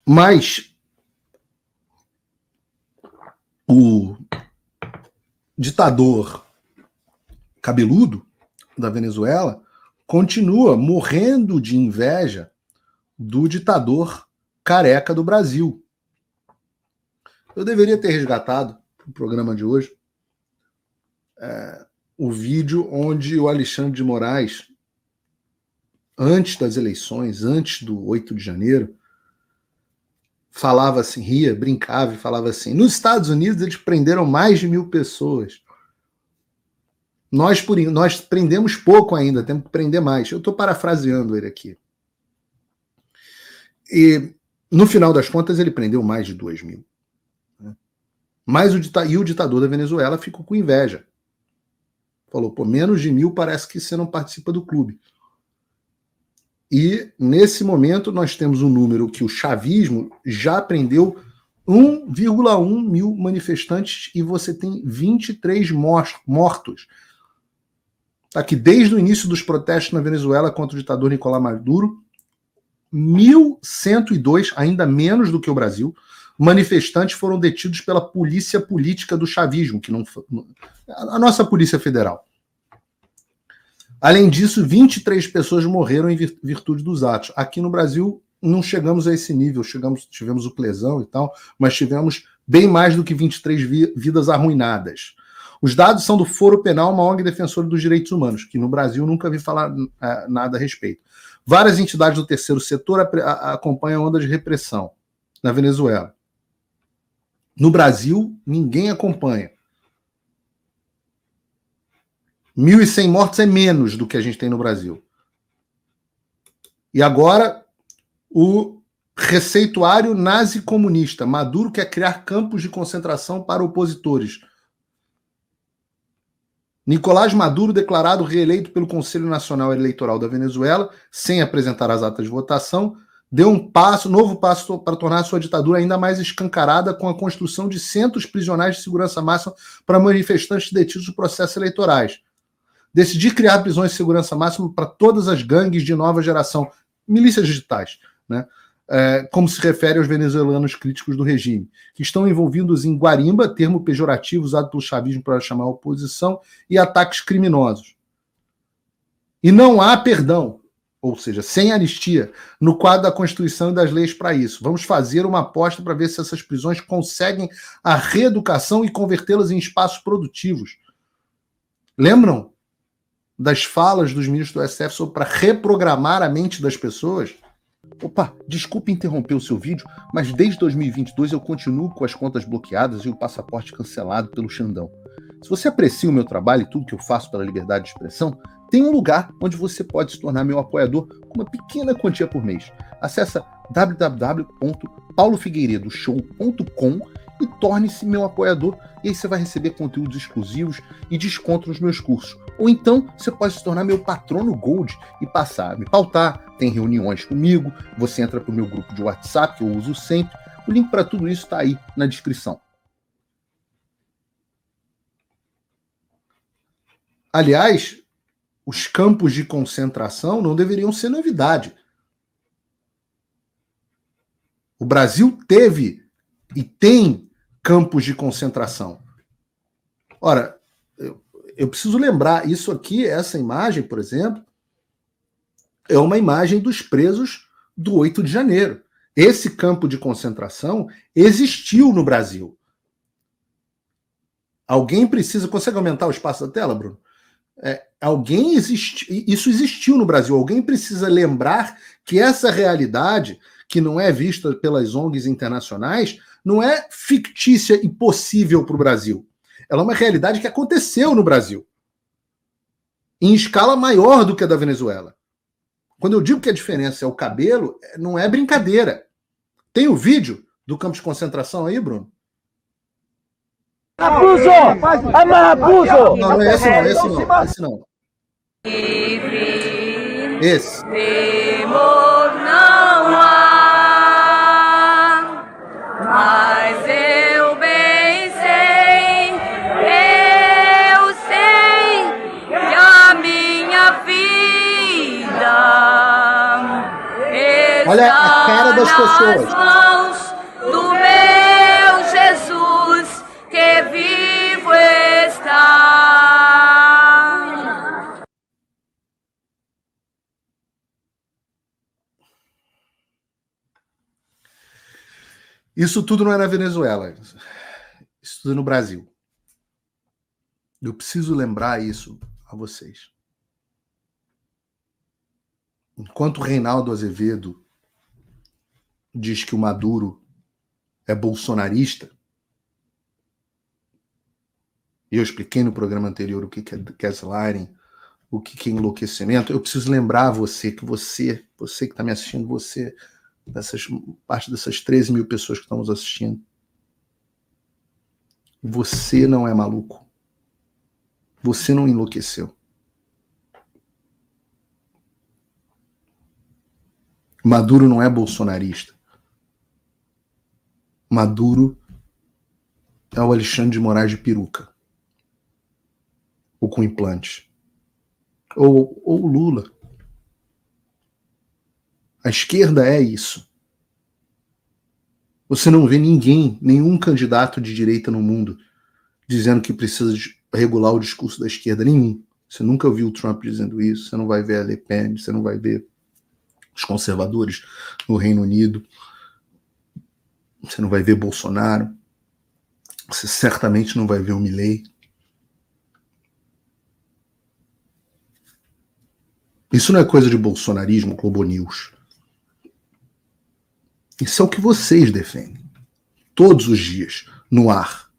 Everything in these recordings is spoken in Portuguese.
Mas o ditador cabeludo da Venezuela continua morrendo de inveja do ditador careca do Brasil. Eu deveria ter resgatado no programa de hoje o vídeo onde o Alexandre de Moraes, antes das eleições, antes do 8 de janeiro, falava assim, ria, brincava e falava assim: nos Estados Unidos eles prenderam mais de 1.000 pessoas. Nós prendemos pouco ainda, temos que prender mais. Eu estou parafraseando ele aqui. E, no final das contas, ele prendeu mais de 2.000. Mas o ditador da Venezuela ficou com inveja. Falou, pô, menos de 1.000 parece que você não participa do clube. E, nesse momento, nós temos um número que o chavismo já prendeu 1,1 mil manifestantes e você tem 23 mortos. Tá, que desde o início dos protestos na Venezuela contra o ditador Nicolás Maduro, 1.102, ainda menos do que o Brasil, manifestantes foram detidos pela polícia política do chavismo, que não a nossa Polícia Federal. Além disso, 23 pessoas morreram em virtude dos atos. Aqui no Brasil, não chegamos a esse nível, tivemos o Plesão e tal, mas tivemos bem mais do que 23 vidas arruinadas. Os dados são do Foro Penal, uma ONG defensora dos direitos humanos, que no Brasil nunca vi falar nada a respeito. Várias entidades do terceiro setor acompanham a onda de repressão na Venezuela. No Brasil, ninguém acompanha. 1.100 mortos é menos do que a gente tem no Brasil. E agora, o receituário nazi-comunista. Maduro quer criar campos de concentração para opositores. Nicolás Maduro, declarado reeleito pelo Conselho Nacional Eleitoral da Venezuela, sem apresentar as atas de votação, deu novo passo para tornar sua ditadura ainda mais escancarada com a construção de centros prisionais de segurança máxima para manifestantes detidos nos processos eleitorais. Decidir criar prisões de segurança máxima para todas as gangues de nova geração, milícias digitais, né? Como se refere aos venezuelanos críticos do regime, que estão envolvidos em guarimba, termo pejorativo usado pelo chavismo para chamar a oposição, e ataques criminosos. E não há perdão, ou seja, sem anistia, no quadro da Constituição e das leis para isso. Vamos fazer uma aposta para ver se essas prisões conseguem a reeducação e convertê-las em espaços produtivos. Lembram das falas dos ministros do STF sobre para reprogramar a mente das pessoas? Opa, desculpe interromper o seu vídeo, mas desde 2022 eu continuo com as contas bloqueadas e o passaporte cancelado pelo Xandão. Se você aprecia o meu trabalho e tudo que eu faço pela liberdade de expressão, tem um lugar onde você pode se tornar meu apoiador com uma pequena quantia por mês. Acesse www.paulofigueiredoshow.com e torne-se meu apoiador, e aí você vai receber conteúdos exclusivos e desconto nos meus cursos. Ou então, você pode se tornar meu patrono Gold e passar a me pautar, tem reuniões comigo, você entra para o meu grupo de WhatsApp, que eu uso sempre. O link para tudo isso está aí na descrição. Aliás, os campos de concentração não deveriam ser novidade. O Brasil teve e tem campos de concentração. Ora, eu preciso lembrar, isso aqui, essa imagem, por exemplo, é uma imagem dos presos do 8 de janeiro. Esse campo de concentração existiu no Brasil. Alguém precisa... Consegue aumentar o espaço da tela, Bruno? Isso existiu no Brasil. Alguém precisa lembrar que essa realidade, que não é vista pelas ONGs internacionais, não é fictícia e possível para o Brasil. Ela é uma realidade que aconteceu no Brasil, em escala maior do que a da Venezuela. Quando eu digo que a diferença é o cabelo, não é brincadeira. Tem o vídeo do campo de concentração aí, Bruno? Raposo! Raposo! Não, não é esse não, esse não. Esse. Temor não há, mas eu bem sei que a minha vida olha a cara das pessoas. Isso tudo não é na Venezuela. Isso tudo é no Brasil. Eu preciso lembrar isso a vocês. Enquanto o Reinaldo Azevedo diz que o Maduro é bolsonarista, e eu expliquei no programa anterior o que é gaslighting, o que é enlouquecimento, eu preciso lembrar você que você que está me assistindo, parte dessas 13 mil pessoas que estão nos assistindo, você não é maluco. Você não enlouqueceu. Maduro não é bolsonarista. Maduro é o Alexandre de Moraes de peruca. Ou com implante. Ou o Lula. A esquerda é isso. Você não vê nenhum candidato de direita no mundo dizendo que precisa regular o discurso da esquerda. Nenhum. Você nunca ouviu o Trump dizendo isso. Você não vai ver a Le Pen. Você não vai ver os conservadores no Reino Unido. Você não vai ver Bolsonaro. Você certamente não vai ver o Milei. Isso não é coisa de bolsonarismo, Globo News. Isso é o que vocês defendem. Todos os dias, no ar.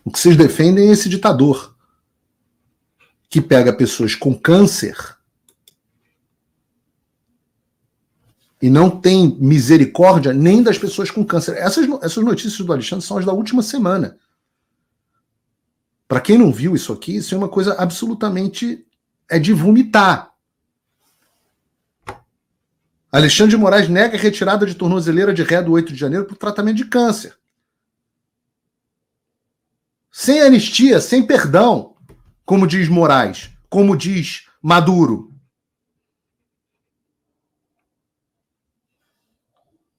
O que vocês defendem é esse ditador que pega pessoas com câncer e não tem misericórdia nem das pessoas com câncer. Essas notícias do Alexandre são as da última semana. Para quem não viu isso aqui, isso é uma coisa absolutamente de vomitar. Alexandre de Moraes nega a retirada de tornozeleira de ré do 8 de janeiro por tratamento de câncer. Sem anistia, sem perdão, como diz Moraes, como diz Maduro.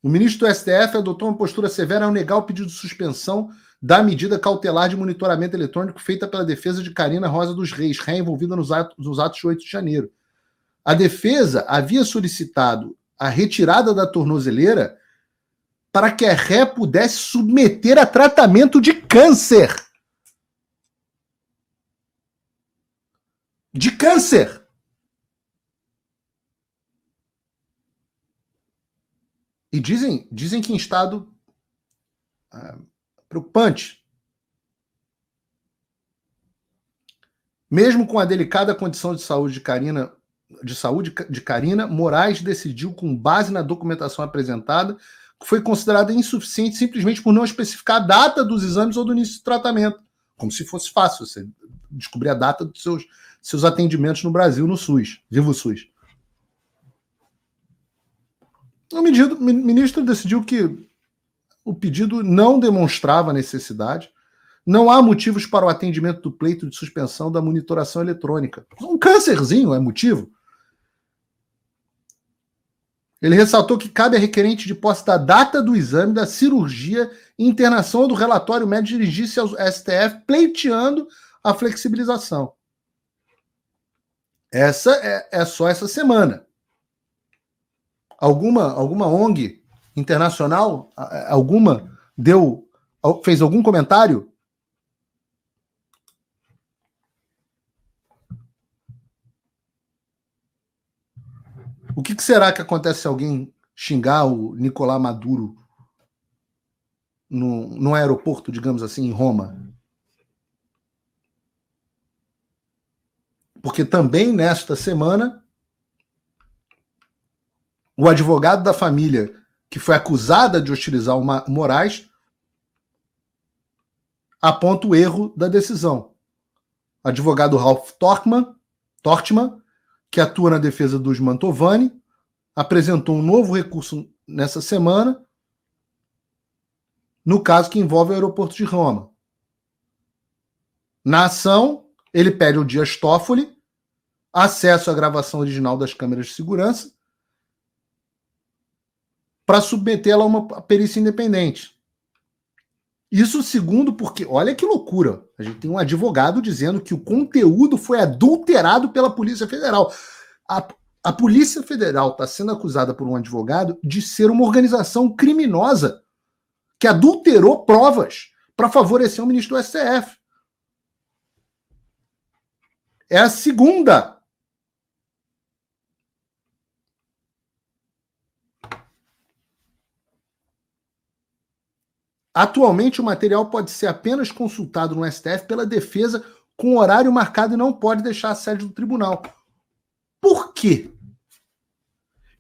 O ministro do STF adotou uma postura severa ao negar o pedido de suspensão da medida cautelar de monitoramento eletrônico feita pela defesa de Karina Rosa dos Reis, ré envolvida nos atos de 8 de janeiro. A defesa havia solicitado a retirada da tornozeleira para que a ré pudesse submeter a tratamento de câncer. De câncer! E dizem que em estado preocupante. Mesmo com a delicada condição de saúde de Karina, Moraes decidiu, com base na documentação apresentada, que foi considerada insuficiente simplesmente por não especificar a data dos exames ou do início do tratamento. Como se fosse fácil você descobrir a data dos seus atendimentos no Brasil, no SUS. Viva o SUS. O ministro decidiu que o pedido não demonstrava necessidade, não há motivos para o atendimento do pleito de suspensão da monitoração eletrônica. Um câncerzinho é motivo. Ele ressaltou que cabe a requerente de posse da data do exame, da cirurgia e internação do relatório médico dirigir-se ao STF pleiteando a flexibilização. Essa é só essa semana. Alguma ONG internacional, fez algum comentário? O que será que acontece se alguém xingar o Nicolás Maduro no aeroporto, digamos assim, em Roma? Porque também nesta semana, o advogado da família que foi acusada de hostilizar o Moraes aponta o erro da decisão. O advogado Ralph Tortman, que atua na defesa dos Mantovani, apresentou um novo recurso nessa semana no caso que envolve o aeroporto de Roma. Na ação, ele pede ao Dias Toffoli acesso à gravação original das câmeras de segurança para submetê-la a uma perícia independente. Isso segundo porque, olha que loucura, a gente tem um advogado dizendo que o conteúdo foi adulterado pela Polícia Federal. A Polícia Federal está sendo acusada por um advogado de ser uma organização criminosa que adulterou provas para favorecer o ministro do STF. É a segunda. Atualmente, o material pode ser apenas consultado no STF pela defesa com horário marcado e não pode deixar a sede do tribunal. Por quê?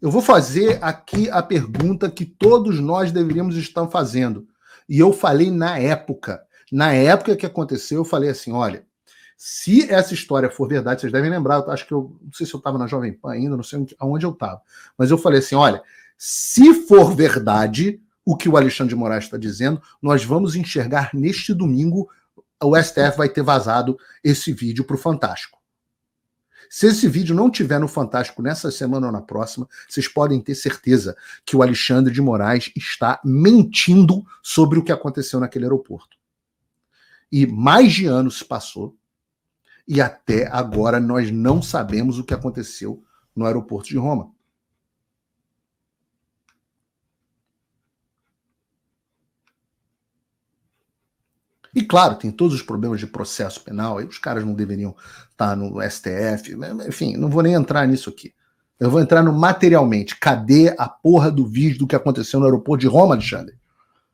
Eu vou fazer aqui a pergunta que todos nós deveríamos estar fazendo. E eu falei na época que aconteceu, eu falei assim, olha, se essa história for verdade, vocês devem lembrar, eu acho que eu não sei se eu estava na Jovem Pan ainda, não sei aonde eu estava, mas eu falei assim, olha, se for verdade o que o Alexandre de Moraes está dizendo, nós vamos enxergar neste domingo, o STF vai ter vazado esse vídeo para o Fantástico. Se esse vídeo não tiver no Fantástico nessa semana ou na próxima, vocês podem ter certeza que o Alexandre de Moraes está mentindo sobre o que aconteceu naquele aeroporto. E mais de ano se passou e até agora nós não sabemos o que aconteceu no aeroporto de Roma. E claro, tem todos os problemas de processo penal, aí os caras não deveriam estar no STF, enfim, não vou nem entrar nisso aqui. Eu vou entrar no materialmente. Cadê a porra do vídeo do que aconteceu no aeroporto de Roma, Alexandre?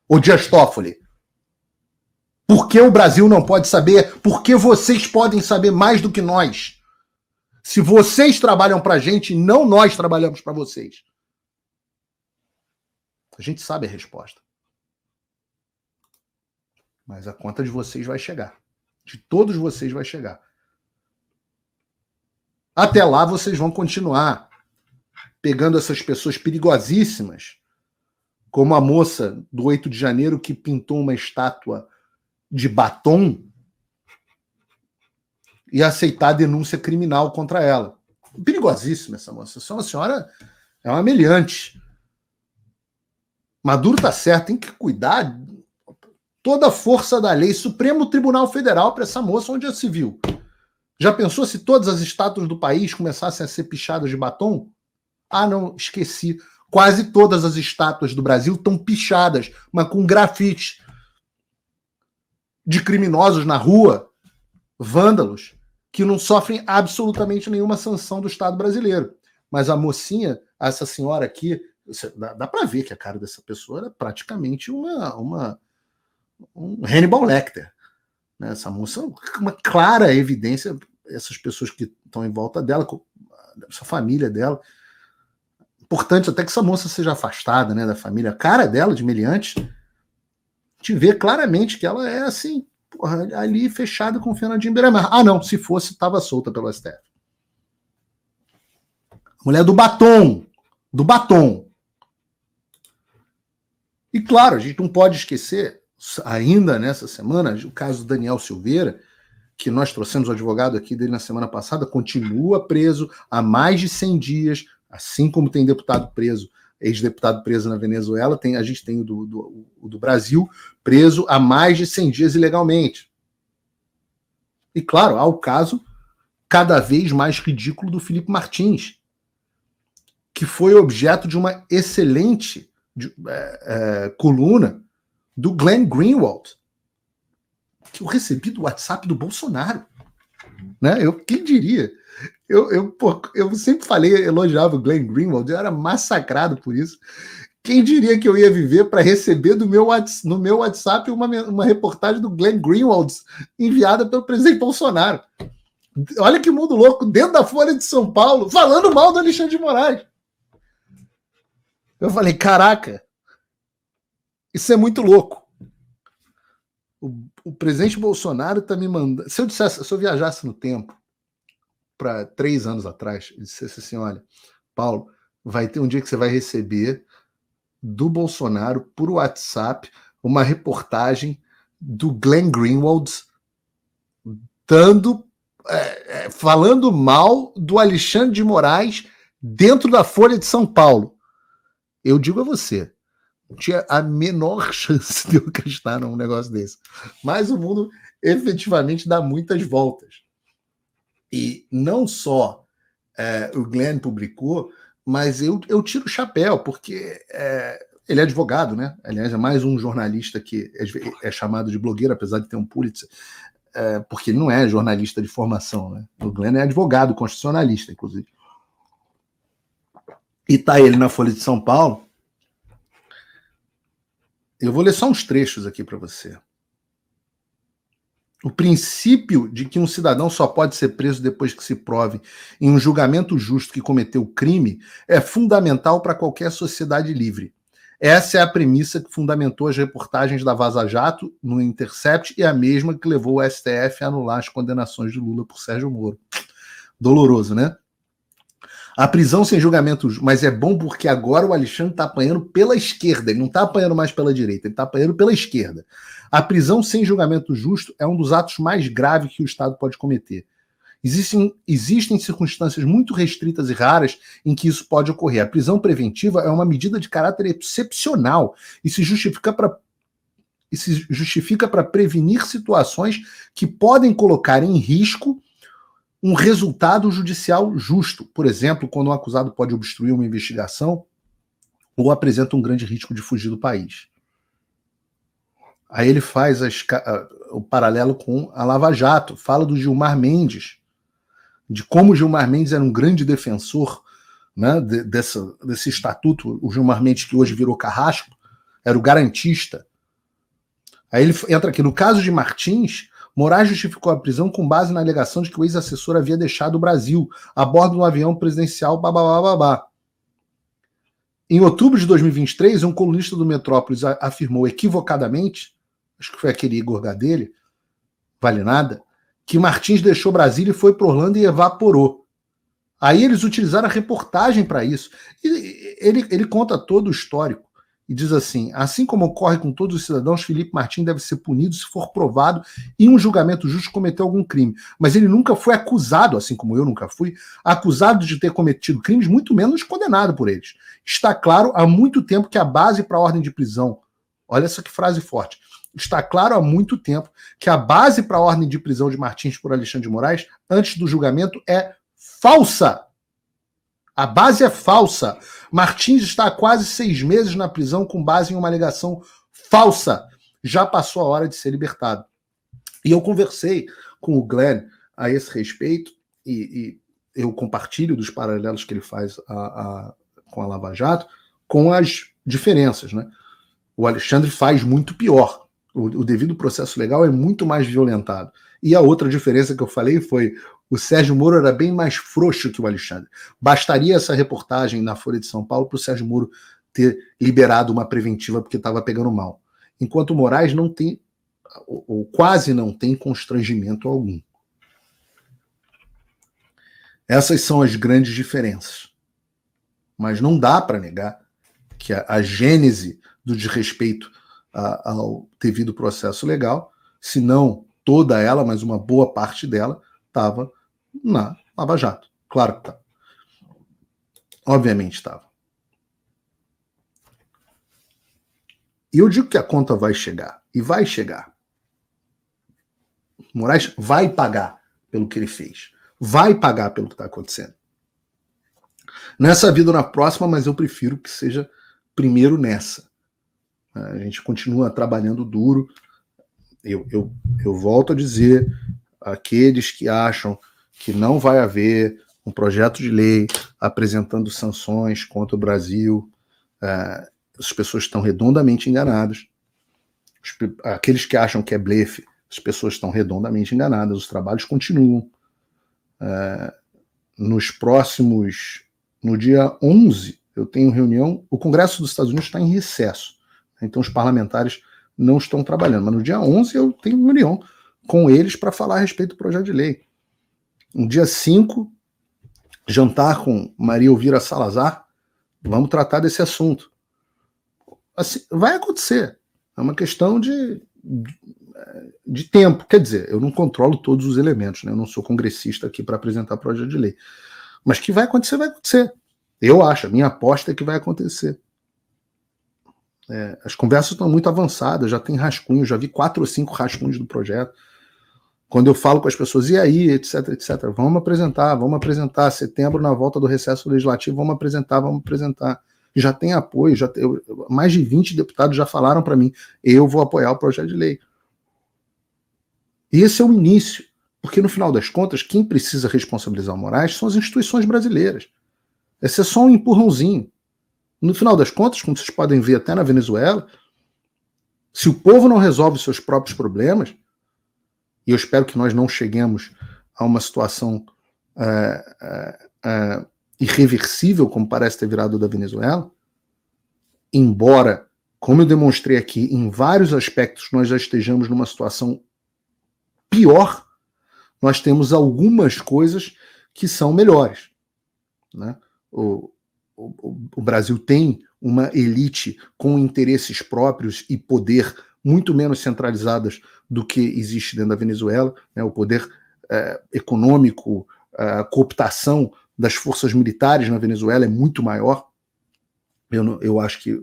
Ô Dias Toffoli? Por que o Brasil não pode saber? Por que vocês podem saber mais do que nós? Se vocês trabalham pra gente, não nós trabalhamos pra vocês. A gente sabe a resposta. Mas a conta de vocês vai chegar. De todos vocês vai chegar. Até lá vocês vão continuar pegando essas pessoas perigosíssimas, como a moça do 8 de janeiro que pintou uma estátua de batom e aceitar a denúncia criminal contra ela. Perigosíssima essa moça. Essa senhora é uma meliante. Maduro tá certo, tem que cuidar toda a força da lei, Supremo Tribunal Federal para essa moça, onde já se viu. Já pensou se todas as estátuas do país começassem a ser pichadas de batom? Ah, não, esqueci. Quase todas as estátuas do Brasil estão pichadas, mas com grafite de criminosos na rua, vândalos, que não sofrem absolutamente nenhuma sanção do Estado brasileiro. Mas a mocinha, essa senhora aqui, dá para ver que a cara dessa pessoa era praticamente um Hannibal Lecter. Né? Essa moça, uma clara evidência, essas pessoas que estão em volta dela, essa família dela. Importante até que essa moça seja afastada, né, da família. A cara dela, de meliante, te vê claramente que ela é assim, porra, ali fechada com o Fernandinho Beiramar. Ah, não, se fosse, estava solta pelo STF. Mulher do batom. Do batom. E claro, a gente não pode esquecer, ainda nessa semana, o caso do Daniel Silveira, que nós trouxemos o advogado aqui dele na semana passada, continua preso há mais de 100 dias, assim como tem deputado preso, ex-deputado preso na Venezuela, a gente tem o do Brasil preso há mais de 100 dias ilegalmente. E claro, há o caso cada vez mais ridículo do Felipe Martins, que foi objeto de uma excelente coluna do Glenn Greenwald, que eu recebi do WhatsApp do Bolsonaro. Né? Quem diria? Eu sempre elogiava o Glenn Greenwald, eu era massacrado por isso. Quem diria que eu ia viver para receber no meu WhatsApp uma reportagem do Glenn Greenwald enviada pelo presidente Bolsonaro? Olha que mundo louco, dentro da Folha de São Paulo, falando mal do Alexandre de Moraes. Eu falei, caraca, isso é muito louco. O presidente Bolsonaro está me mandando... Se eu viajasse no tempo, para 3 anos atrás, e dissesse assim, olha, Paulo, vai ter um dia que você vai receber do Bolsonaro, por WhatsApp, uma reportagem do Glenn Greenwald falando mal do Alexandre de Moraes dentro da Folha de São Paulo. Eu digo a você, não tinha a menor chance de eu acreditar num negócio desse. Mas o mundo efetivamente dá muitas voltas. E não só o Glenn publicou, mas eu tiro o chapéu, porque ele é advogado, né? Aliás, é mais um jornalista que é chamado de blogueiro, apesar de ter um Pulitzer, porque ele não é jornalista de formação, né? O Glenn é advogado, constitucionalista, inclusive. E tá ele na Folha de São Paulo. Eu vou ler só uns trechos aqui para você. O princípio de que um cidadão só pode ser preso depois que se prove em um julgamento justo que cometeu crime é fundamental para qualquer sociedade livre. Essa é a premissa que fundamentou as reportagens da Vaza Jato no Intercept e a mesma que levou o STF a anular as condenações de Lula por Sérgio Moro. Doloroso, né? A prisão sem julgamento, mas é bom porque agora o Alexandre está apanhando pela esquerda, ele não está apanhando mais pela direita, ele está apanhando pela esquerda. A prisão sem julgamento justo é um dos atos mais graves que o Estado pode cometer. Existem circunstâncias muito restritas e raras em que isso pode ocorrer. A prisão preventiva é uma medida de caráter excepcional e se justifica para prevenir situações que podem colocar em risco um resultado judicial justo. Por exemplo, quando um acusado pode obstruir uma investigação ou apresenta um grande risco de fugir do país. Aí ele faz o paralelo com a Lava Jato, fala do Gilmar Mendes, de como o Gilmar Mendes era um grande defensor, né, desse estatuto. O Gilmar Mendes, que hoje virou carrasco, era o garantista. Aí ele entra aqui. No caso de Martins, Moraes justificou a prisão com base na alegação de que o ex-assessor havia deixado o Brasil a bordo de um avião presidencial, babá. Em outubro de 2023, um colunista do Metrópolis afirmou equivocadamente, acho que foi aquele Igor Gadelha, vale nada, que Martins deixou Brasília e foi para Orlando e evaporou. Aí eles utilizaram a reportagem para isso. E ele conta todo o histórico e diz assim como ocorre com todos os cidadãos, Felipe Martins deve ser punido se for provado em um julgamento justo cometeu algum crime. Mas ele nunca foi acusado, assim como eu nunca fui, acusado de ter cometido crimes, muito menos condenado por eles. Está claro há muito tempo que a base para a ordem de prisão, olha essa que frase forte, está claro há muito tempo que a base para a ordem de prisão de Martins por Alexandre de Moraes, antes do julgamento, é falsa. A base é falsa. Martins está há quase 6 meses na prisão com base em uma alegação falsa. Já passou a hora de ser libertado. E eu conversei com o Glenn a esse respeito e eu compartilho dos paralelos que ele faz com a Lava Jato, com as diferenças, né? O Alexandre faz muito pior. O devido processo legal é muito mais violentado. E a outra diferença que eu falei foi o Sérgio Moro era bem mais frouxo que o Alexandre. Bastaria essa reportagem na Folha de São Paulo para o Sérgio Moro ter liberado uma preventiva porque estava pegando mal. Enquanto o Moraes não tem, ou quase não tem, constrangimento algum. Essas são as grandes diferenças. Mas não dá para negar que a gênese do desrespeito ao devido processo legal, se não toda ela, mas uma boa parte dela, estava na Lava Jato. Claro que estava. Obviamente estava. E eu digo que a conta vai chegar. E vai chegar. Moraes vai pagar pelo que ele fez. Vai pagar pelo que está acontecendo. Nessa vida ou na próxima, mas eu prefiro que seja primeiro nessa. A gente continua trabalhando duro. Eu volto a dizer, aqueles que acham que não vai haver um projeto de lei apresentando sanções contra o Brasil, as pessoas estão redondamente enganadas. Aqueles que acham que é blefe, as pessoas estão redondamente enganadas. Os trabalhos continuam. No dia 11, eu tenho reunião, o Congresso dos Estados Unidos está em recesso, então os parlamentares não estão trabalhando, mas no dia 11 eu tenho reunião com eles para falar a respeito do projeto de lei. No dia 5, jantar com Maria Elvira Salazar, vamos tratar desse assunto. Assim, vai acontecer, é uma questão de tempo, quer dizer, eu não controlo todos os elementos, né? Eu não sou congressista aqui para apresentar projeto de lei, mas que vai acontecer, vai acontecer. Eu acho, a minha aposta é que vai acontecer. As conversas estão muito avançadas, já tem rascunhos, já vi 4 ou 5 rascunhos do projeto. Quando eu falo com as pessoas, e aí, etc, etc, vamos apresentar, setembro, na volta do recesso legislativo, vamos apresentar. Já tem apoio, mais de 20 deputados já falaram para mim, eu vou apoiar o projeto de lei. E esse é o início, porque no final das contas, quem precisa responsabilizar o Moraes são as instituições brasileiras. Esse é só um empurrãozinho. No final das contas, como vocês podem ver até na Venezuela, se o povo não resolve os seus próprios problemas, e eu espero que nós não cheguemos a uma situação irreversível, como parece ter virado da Venezuela, embora, como eu demonstrei aqui, em vários aspectos nós já estejamos numa situação pior, nós temos algumas coisas que são melhores, né? O Brasil tem uma elite com interesses próprios e poder muito menos centralizadas do que existe dentro da Venezuela, né? O poder econômico, a cooptação das forças militares na Venezuela é muito maior. Eu acho que,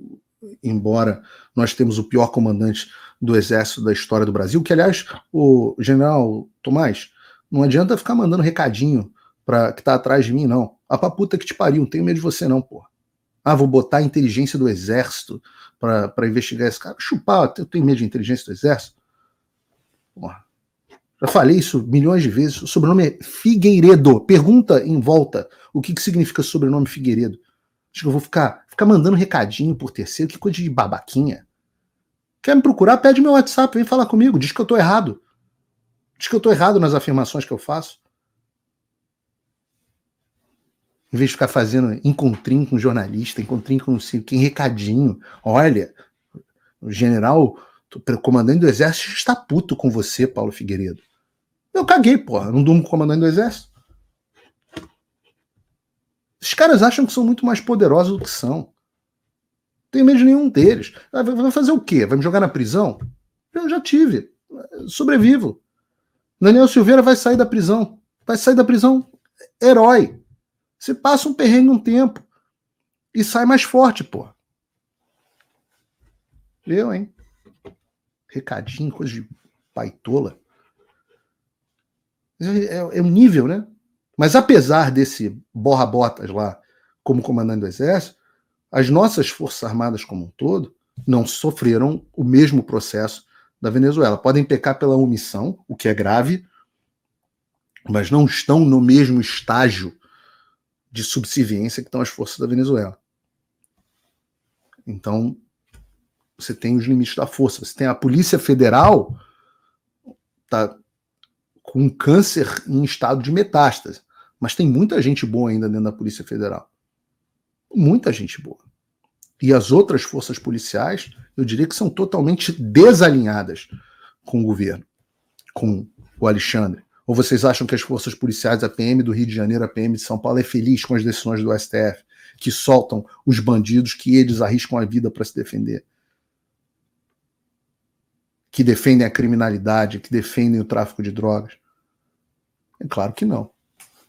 embora nós temos o pior comandante do exército da história do Brasil, que, aliás, o general Tomás, não adianta ficar mandando recadinho para que tá atrás de mim, não. A pra puta que te pariu, não tenho medo de você não, porra. Ah, vou botar a inteligência do exército para investigar esse cara. Chupar, eu tenho medo de inteligência do exército? Porra. Já falei isso milhões de vezes. O sobrenome é Figueiredo. Pergunta em volta o que significa sobrenome Figueiredo. Acho que eu vou ficar mandando recadinho por terceiro. Que coisa de babaquinha. Quer me procurar? Pede meu WhatsApp, vem falar comigo. Diz que eu tô errado. Diz que eu tô errado nas afirmações que eu faço. Em vez de ficar fazendo encontrinho com jornalista, encontrinho com não sei quem, recadinho. Olha, o general, o comandante do exército está puto com você, Paulo Figueiredo. Eu caguei, porra. Não durmo com o comandante do exército. Esses caras acham que são muito mais poderosos do que são. Não tenho medo de nenhum deles. Vai fazer o quê? Vai me jogar na prisão? Eu já tive. Sobrevivo. Daniel Silveira vai sair da prisão. Vai sair da prisão herói. Você passa um perrengue um tempo e sai mais forte, pô. Eu, hein? Recadinho, coisa de baitola. É um nível, né? Mas apesar desse borra-botas lá como comandante do exército, as nossas forças armadas como um todo não sofreram o mesmo processo da Venezuela. Podem pecar pela omissão, o que é grave, mas não estão no mesmo estágio de subserviência que estão as forças da Venezuela. Então, você tem os limites da força. Você tem a Polícia Federal tá com um câncer em estado de metástase, mas tem muita gente boa ainda dentro da Polícia Federal. Muita gente boa. E as outras forças policiais, eu diria que são totalmente desalinhadas com o governo, com o Alexandre. Ou vocês acham que as forças policiais, a PM do Rio de Janeiro, a PM de São Paulo, é feliz com as decisões do STF, que soltam os bandidos que eles arriscam a vida para se defender? Que defendem a criminalidade, que defendem o tráfico de drogas? É claro que não.